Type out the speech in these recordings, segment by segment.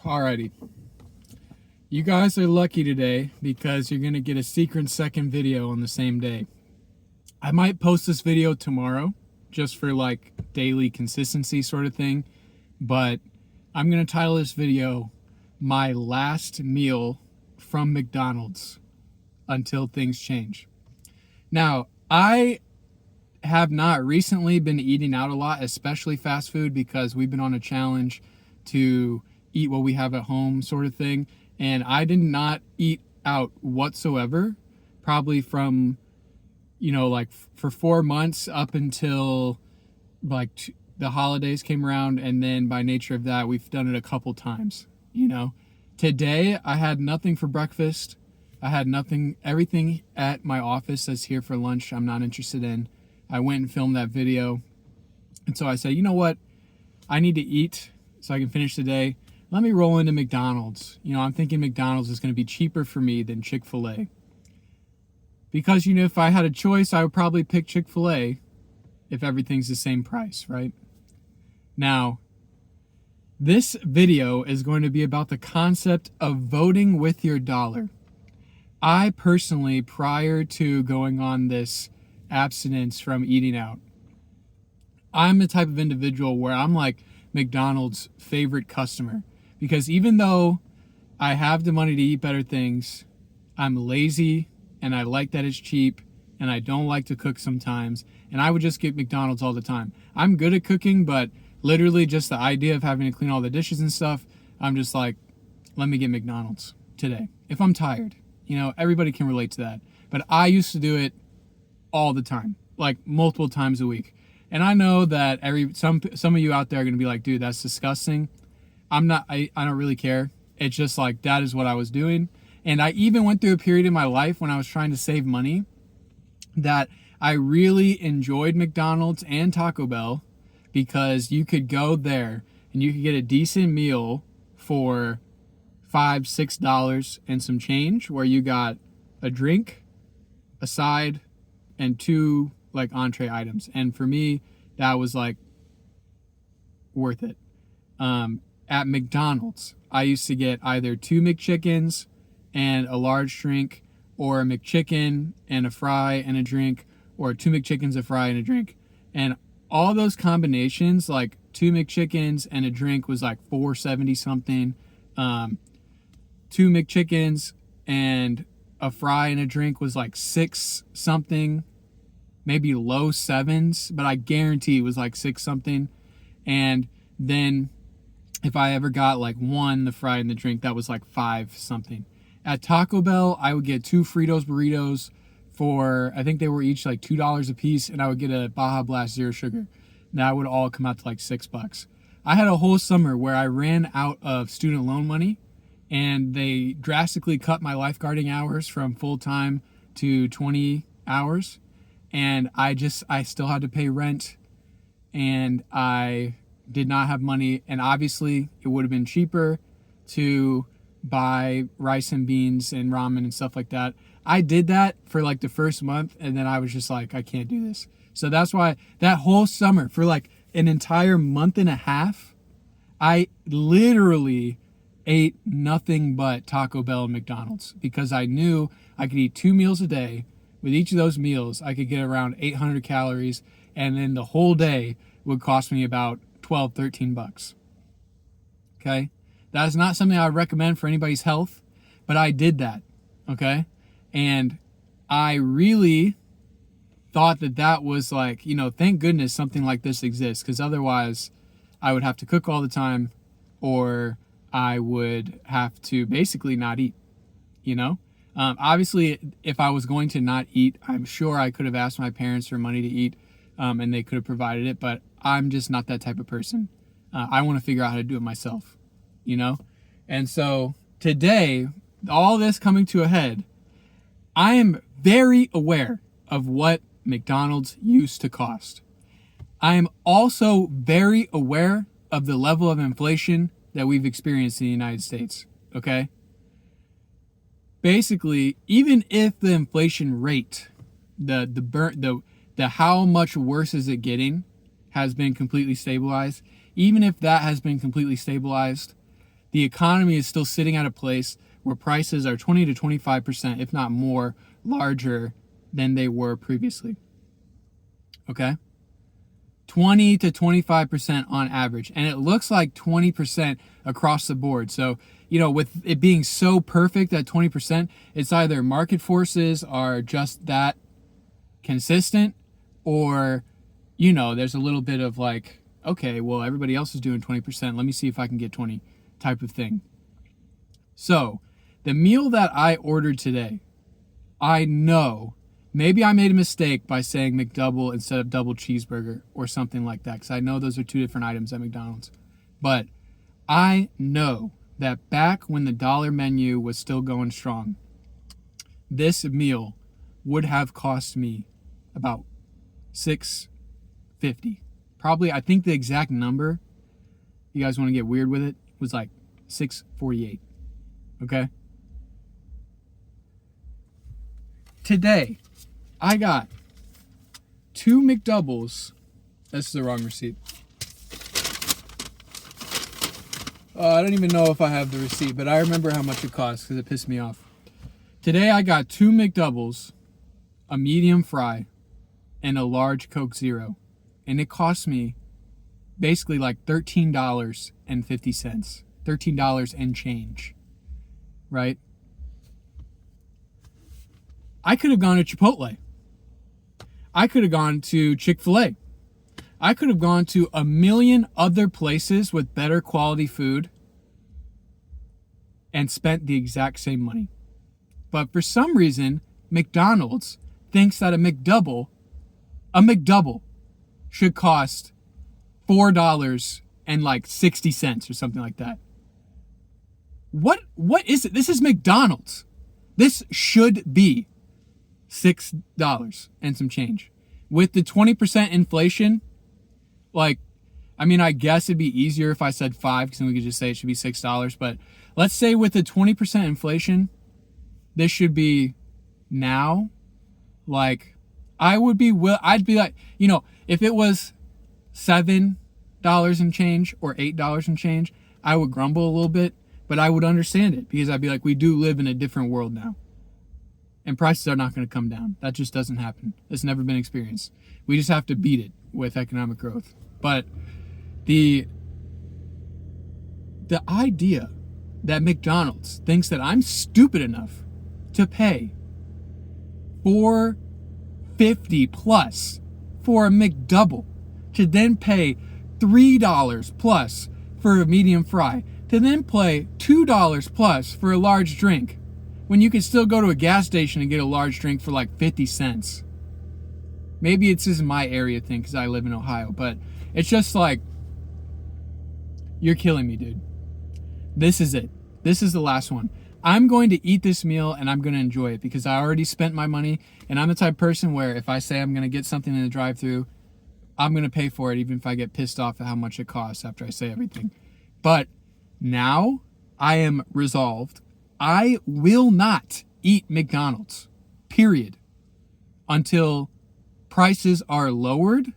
Alrighty. You guys are lucky today because you're going to get a second video on the same day. I might post this video tomorrow just for like daily consistency sort of thing, but I'm going to title this video My Last Meal from McDonald's Until Things Change. Now, I have not recently been eating out a lot, especially fast food, because we've been on a challenge to eat what we have at home sort of thing. And I did not eat out whatsoever, probably from, like for 4 months up until like the holidays came around. And then by nature of that, we've done it a couple times, Today, I had nothing for breakfast. I had nothing, everything at my office that's here for lunch I'm not interested in. I went and filmed that video. And so I said, you know what? I need to eat so I can finish the day. Let me roll into McDonald's. I'm thinking McDonald's is going to be cheaper for me than Chick-fil-A. Because, if I had a choice, I would probably pick Chick-fil-A if everything's the same price, right? Now, this video is going to be about the concept of voting with your dollar. I personally, prior to going on this abstinence from eating out, I'm the type of individual where I'm like McDonald's favorite customer. Because even though I have the money to eat better things, I'm lazy and I like that it's cheap and I don't like to cook sometimes. And I would just get McDonald's all the time. I'm good at cooking, but literally just the idea of having to clean all the dishes and stuff, I'm just like, let me get McDonald's today. If I'm tired, everybody can relate to that. But I used to do it all the time, like multiple times a week. And I know that some of you out there are going to be like, dude, that's disgusting. I don't really care. It's just like, that is what I was doing. And I even went through a period in my life when I was trying to save money that I really enjoyed McDonald's and Taco Bell because you could go there and you could get a decent meal for $5, $6 and some change, where you got a drink, a side, and 2 like entree items. And for me, that was like worth it. At McDonald's, I used to get either 2 McChickens and a large drink, or a McChicken and a fry and a drink, or 2 McChickens, a fry, and a drink. And all those combinations, like 2 McChickens and a drink, was like $4.70 something. 2 McChickens and a fry and a drink was like $6 something, maybe low 7s, but I guarantee it was like 6 something. And then if I ever got like 1, the fry and the drink, that was like 5 something. At Taco Bell, I would get 2 Fritos burritos for, I think they were each like $2 a piece, and I would get a Baja Blast Zero Sugar. That would all come out to like $6. I had a whole summer where I ran out of student loan money, and they drastically cut my lifeguarding hours from full-time to 20 hours. And I still had to pay rent, and I did not have money. And obviously it would have been cheaper to buy rice and beans and ramen and stuff like that. I did that for like the first month, and then I was just like, I can't do this. So that's why that whole summer, for like an entire month and a half, I literally ate nothing but Taco Bell and McDonald's, because I knew I could eat 2 meals a day. With each of those meals, I could get around 800 calories, and then the whole day would cost me about $12, $13. Okay? That is not something I would recommend for anybody's health, but I did that. Okay? And I really thought that was like, thank goodness something like this exists, because otherwise I would have to cook all the time, or I would have to basically not eat, Obviously, if I was going to not eat, I'm sure I could have asked my parents for money to eat, and they could have provided it, but I'm just not that type of person. I want to figure out how to do it myself, And so today, all this coming to a head, I am very aware of what McDonald's used to cost. I am also very aware of the level of inflation that we've experienced in the United States, okay? Basically, even if the inflation rate, the how much worse is it getting, has been completely stabilized, even if that has been completely stabilized, the economy is still sitting at a place where prices are 20 to 25%, if not more, larger than they were previously. Okay? 20 to 25% on average. And it looks like 20% across the board. So, with it being so perfect at 20%, it's either market forces are just that consistent, or, there's a little bit of like, okay, well, everybody else is doing 20%. Let me see if I can get 20 type of thing. So the meal that I ordered today, I know maybe I made a mistake by saying McDouble instead of double cheeseburger or something like that, because I know those are two different items at McDonald's. But I know that back when the dollar menu was still going strong, this meal would have cost me about $6.50. Probably, I think the exact number, you guys want to get weird with it, was like $6.48. Okay? Today, I got 2 McDoubles. This is the wrong receipt. I don't even know if I have the receipt, but I remember how much it cost because it pissed me off. Today, I got 2 McDoubles, a medium fry, and a large Coke Zero. And it cost me basically like $13.50. $13 and change. Right? I could have gone to Chipotle. I could have gone to Chick-fil-A. I could have gone to a million other places with better quality food and spent the exact same money. But for some reason, McDonald's thinks that a McDouble should cost $4.60 or something like that. What is it? This is McDonald's. This should be $6 and some change. With the 20% inflation, I guess it'd be easier if I said 5, because then we could just say it should be $6. But let's say with the 20% inflation, this should be now, I'd be like, if it was $7 and change or $8 and change, I would grumble a little bit, but I would understand it, because I'd be like, we do live in a different world now. And prices are not going to come down. That just doesn't happen. It's never been experienced. We just have to beat it with economic growth. But the idea that McDonald's thinks that I'm stupid enough to pay $4.50 plus for a McDouble, to then pay $3 plus for a medium fry, to then pay $2 plus for a large drink, when you can still go to a gas station and get a large drink for like 50 cents. Maybe it's just my area thing because I live in Ohio, but it's just like, you're killing me, dude. This is it. This is the last one. I'm going to eat this meal and I'm going to enjoy it because I already spent my money, and I'm the type of person where if I say I'm going to get something in the drive-thru, I'm going to pay for it even if I get pissed off at how much it costs after I say everything. But now I am resolved. I will not eat McDonald's, period, until prices are lowered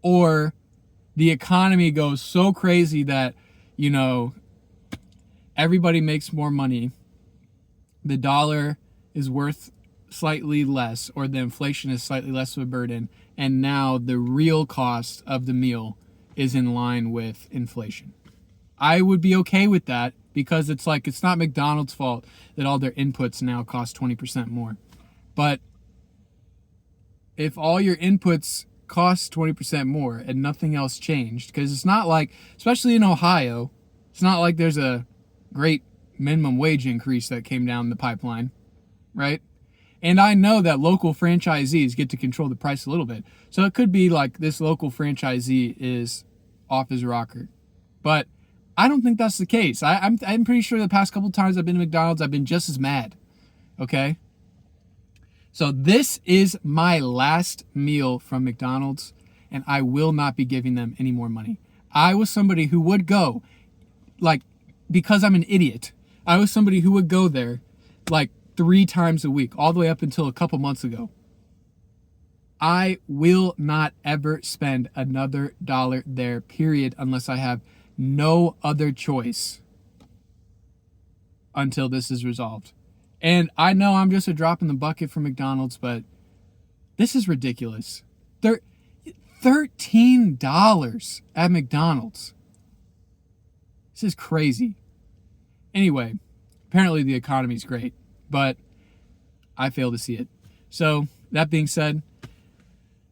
or the economy goes so crazy that, everybody makes more money, the dollar is worth slightly less, or the inflation is slightly less of a burden, and now the real cost of the meal is in line with inflation. I would be okay with that, because it's not McDonald's fault that all their inputs now cost 20% more. But if all your inputs cost 20% more and nothing else changed, because it's not like, especially in Ohio, it's not like there's a great minimum wage increase that came down the pipeline, right? And I know that local franchisees get to control the price a little bit. So it could be like this local franchisee is off his rocker. But I don't think that's the case. I'm pretty sure the past couple times I've been to McDonald's, I've been just as mad. Okay? So this is my last meal from McDonald's, and I will not be giving them any more money. I was somebody who would go, because I'm an idiot, I was somebody who would go there 3 times a week, all the way up until a couple months ago. I will not ever spend another dollar there, period, unless I have no other choice until this is resolved. And I know I'm just a drop in the bucket for McDonald's, but this is ridiculous. $13 at McDonald's. This is crazy. Anyway, apparently the economy's great, but I fail to see it. So, that being said,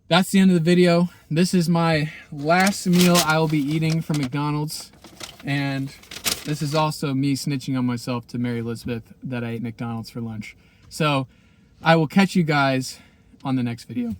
that's the end of the video. This is my last meal I will be eating from McDonald's. And this is also me snitching on myself to Mary Elizabeth that I ate McDonald's for lunch. So, I will catch you guys on the next video.